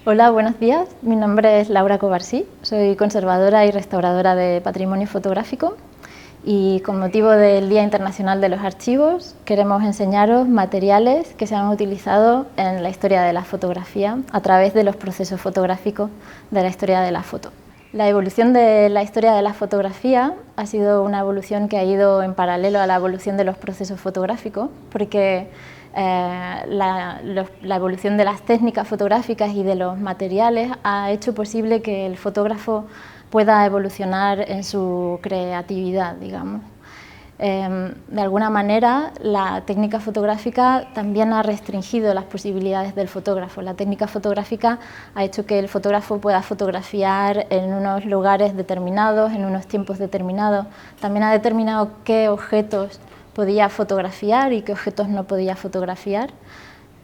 Hola, buenos días. Mi nombre es Laura Covarsí, soy conservadora y restauradora de patrimonio fotográfico y con motivo del Día Internacional de los Archivos queremos enseñaros materiales que se han utilizado en la historia de la fotografía a través de los procesos fotográficos de la historia de la foto. La evolución de la historia de la fotografía ha sido una evolución que ha ido en paralelo a la evolución de los procesos fotográficos, porque la evolución de las técnicas fotográficas y de los materiales ha hecho posible que el fotógrafo pueda evolucionar en su creatividad, digamos. De alguna manera, la técnica fotográfica también ha restringido las posibilidades del fotógrafo. La técnica fotográfica ha hecho que el fotógrafo pueda fotografiar en unos lugares determinados, en unos tiempos determinados. También ha determinado qué objetos podía fotografiar y qué objetos no podía fotografiar,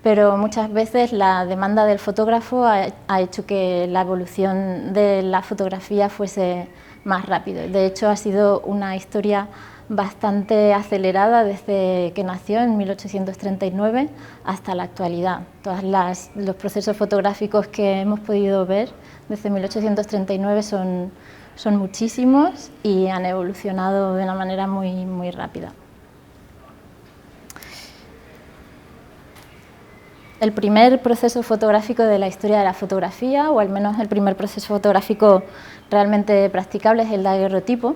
pero muchas veces la demanda del fotógrafo ha hecho que la evolución de la fotografía fuese más rápido. De hecho, ha sido una historia bastante acelerada desde que nació en 1839 hasta la actualidad. Todos los procesos fotográficos que hemos podido ver desde 1839 son muchísimos y han evolucionado de una manera muy rápida. El primer proceso fotográfico de la historia de la fotografía, o al menos el primer proceso fotográfico realmente practicable, es el daguerrotipo.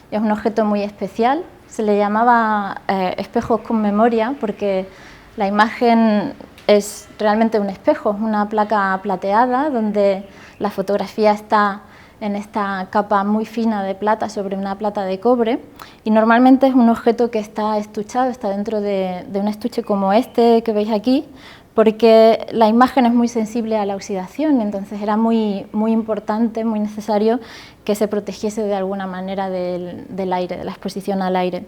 Es un objeto muy especial, se le llamaba espejos con memoria porque la imagen es realmente un espejo, es una placa plateada donde la fotografía está en esta capa muy fina de plata sobre una plata de cobre, y normalmente es un objeto que está estuchado, está dentro de un estuche como este que veis aquí, porque la imagen es muy sensible a la oxidación, entonces era muy importante, muy necesario que se protegiese de alguna manera del aire, de la exposición al aire.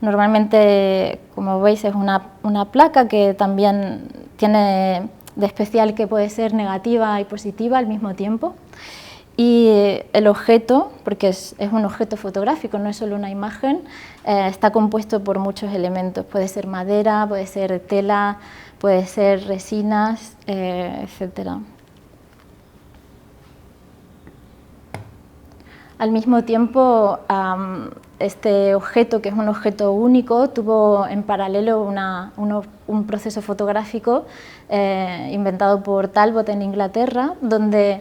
Normalmente, como veis, es una placa que también tiene de especial que puede ser negativa y positiva al mismo tiempo. Y el objeto, porque es un objeto fotográfico, no es solo una imagen, está compuesto por muchos elementos. Puede ser madera, puede ser tela, puede ser resinas, etc. Al mismo tiempo, este objeto, que es un objeto único, tuvo en paralelo un proceso fotográfico inventado por Talbot en Inglaterra, donde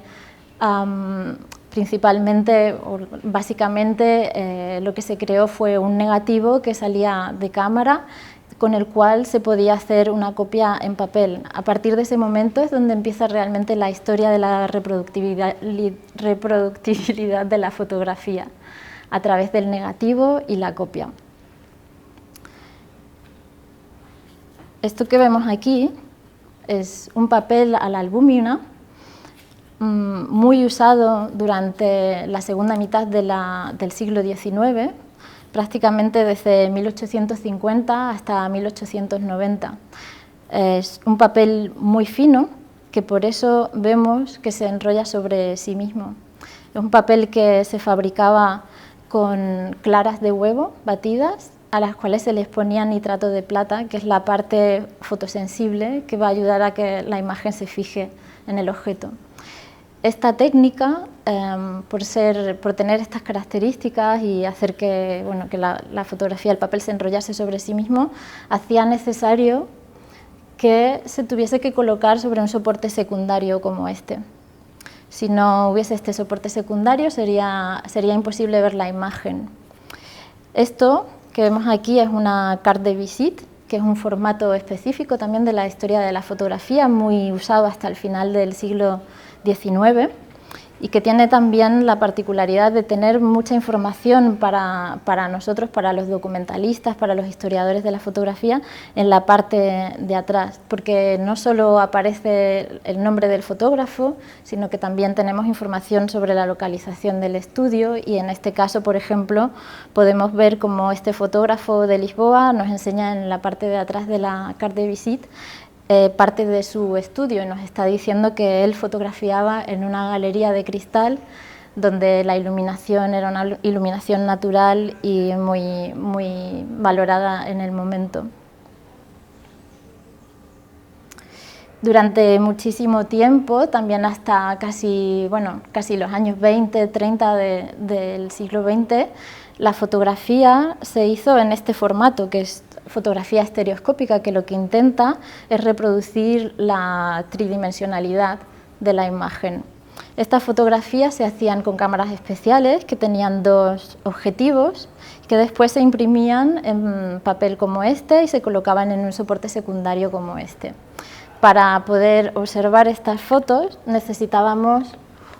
principalmente, o básicamente, lo que se creó fue un negativo que salía de cámara con el cual se podía hacer una copia en papel. A partir de ese momento es donde empieza realmente la historia de la reproductibilidad de la fotografía, a través del negativo y la copia. Esto que vemos aquí es un papel a la albúmina, muy usado durante la segunda mitad del siglo XIX, prácticamente desde 1850 hasta 1890. Es un papel muy fino, que por eso vemos que se enrolla sobre sí mismo. Es un papel que se fabricaba con claras de huevo batidas, a las cuales se les ponía nitrato de plata, que es la parte fotosensible que va a ayudar a que la imagen se fije en el objeto. Esta técnica, por tener estas características y hacer que la fotografía, el papel se enrollase sobre sí mismo, hacía necesario que se tuviese que colocar sobre un soporte secundario como este. Si no hubiese este soporte secundario, sería imposible ver la imagen. Esto que vemos aquí es una carte de visite, que es un formato específico también de la historia de la fotografía, muy usado hasta el final del siglo XIX, y que tiene también la particularidad de tener mucha información para nosotros, para los documentalistas, para los historiadores de la fotografía, en la parte de atrás, porque no solo aparece el nombre del fotógrafo, sino que también tenemos información sobre la localización del estudio, y en este caso, por ejemplo, podemos ver cómo este fotógrafo de Lisboa nos enseña en la parte de atrás de la carte de visite parte de su estudio, y nos está diciendo que él fotografiaba en una galería de cristal donde la iluminación era una iluminación natural y muy valorada en el momento. Durante muchísimo tiempo, también hasta casi los años 20, 30 del siglo XX, la fotografía se hizo en este formato, que es fotografía estereoscópica, que lo que intenta es reproducir la tridimensionalidad de la imagen. Estas fotografías se hacían con cámaras especiales que tenían dos objetivos, que después se imprimían en papel como este y se colocaban en un soporte secundario como este. Para poder observar estas fotos necesitábamos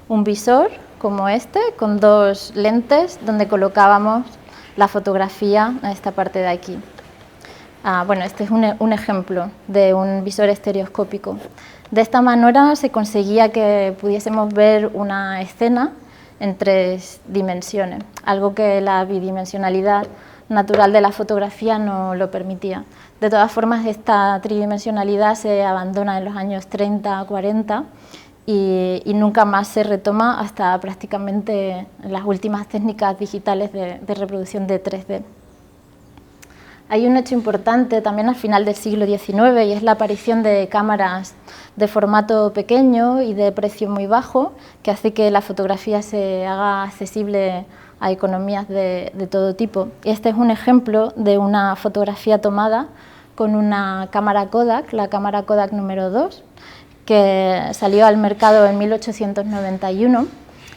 un visor como este, con dos lentes donde colocábamos la fotografía en esta parte de aquí. Este es un ejemplo de un visor estereoscópico. De esta manera se conseguía que pudiésemos ver una escena en 3 dimensiones, algo que la bidimensionalidad natural de la fotografía no lo permitía. De todas formas, esta tridimensionalidad se abandona en los años 30, 40 y nunca más se retoma hasta prácticamente las últimas técnicas digitales de reproducción de 3D. Hay un hecho importante también al final del siglo XIX y es la aparición de cámaras de formato pequeño y de precio muy bajo, que hace que la fotografía se haga accesible a economías de todo tipo. Y este es un ejemplo de una fotografía tomada con una cámara Kodak, la cámara Kodak número 2, que salió al mercado en 1891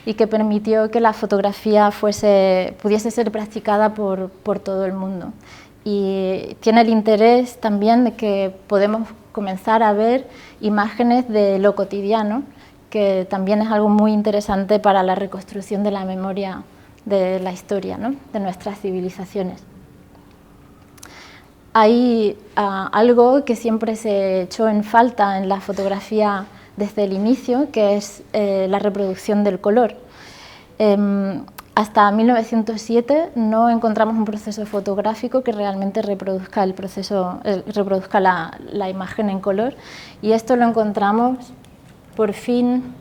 y que permitió que la fotografía pudiese ser practicada por todo el mundo. Y tiene el interés también de que podemos comenzar a ver imágenes de lo cotidiano, que también es algo muy interesante para la reconstrucción de la memoria de la historia, ¿no?, de nuestras civilizaciones. Hay algo que siempre se echó en falta en la fotografía desde el inicio, que es la reproducción del color. Hasta 1907 no encontramos un proceso fotográfico que realmente reproduzca la imagen en color, y esto lo encontramos por fin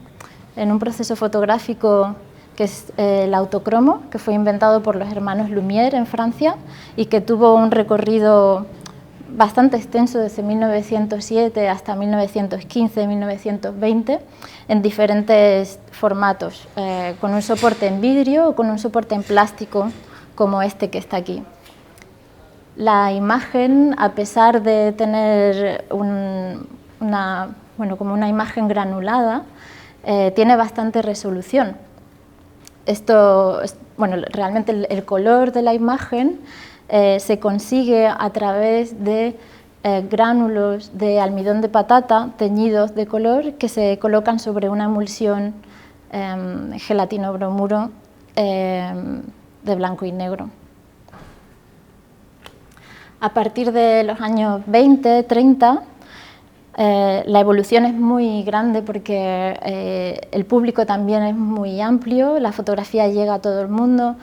en un proceso fotográfico que es el autocromo, que fue inventado por los hermanos Lumière en Francia y que tuvo un recorrido bastante extenso desde 1907 hasta 1915-1920 en diferentes formatos, con un soporte en vidrio o con un soporte en plástico como este que está aquí. La imagen, a pesar de tener como una imagen granulada, tiene bastante resolución. Realmente el color de la imagen se consigue a través de gránulos de almidón de patata teñidos de color que se colocan sobre una emulsión gelatino-bromuro de blanco y negro. A partir de los años 20, 30, la evolución es muy grande porque el público también es muy amplio, la fotografía llega a todo el mundo.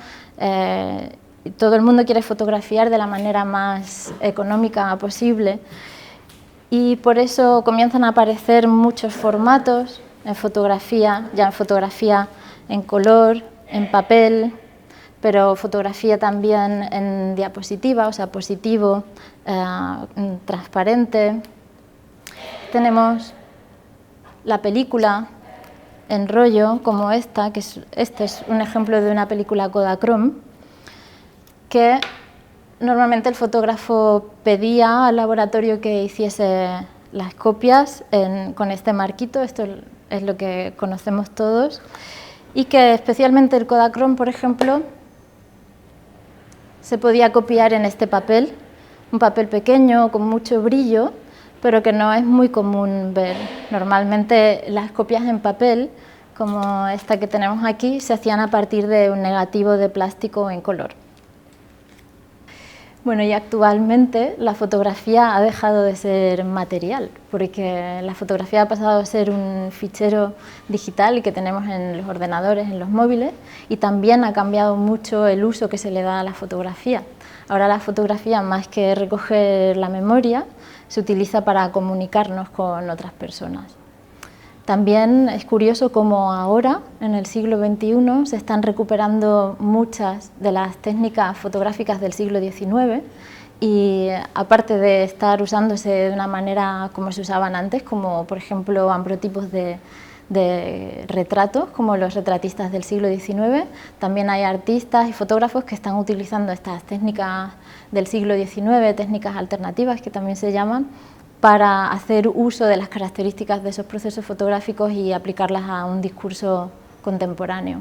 Todo el mundo quiere fotografiar de la manera más económica posible y por eso comienzan a aparecer muchos formatos en fotografía, ya en fotografía en color, en papel, pero fotografía también en diapositiva, o sea, positivo, transparente. Tenemos la película en rollo como esta, este es un ejemplo de una película Kodachrome, que normalmente el fotógrafo pedía al laboratorio que hiciese las copias con este marquito, esto es lo que conocemos todos, y que especialmente el Kodachrome, por ejemplo, se podía copiar en este papel, un papel pequeño con mucho brillo, pero que no es muy común ver. Normalmente las copias en papel, como esta que tenemos aquí, se hacían a partir de un negativo de plástico en color. Bueno, y actualmente la fotografía ha dejado de ser material, porque la fotografía ha pasado a ser un fichero digital que tenemos en los ordenadores, en los móviles, y también ha cambiado mucho el uso que se le da a la fotografía. Ahora la fotografía, más que recoger la memoria, se utiliza para comunicarnos con otras personas. También es curioso cómo ahora, en el siglo XXI, se están recuperando muchas de las técnicas fotográficas del siglo XIX y aparte de estar usándose de una manera como se usaban antes, como por ejemplo ambrotipos de retratos, como los retratistas del siglo XIX, también hay artistas y fotógrafos que están utilizando estas técnicas del siglo XIX, técnicas alternativas que también se llaman, para hacer uso de las características de esos procesos fotográficos y aplicarlas a un discurso contemporáneo.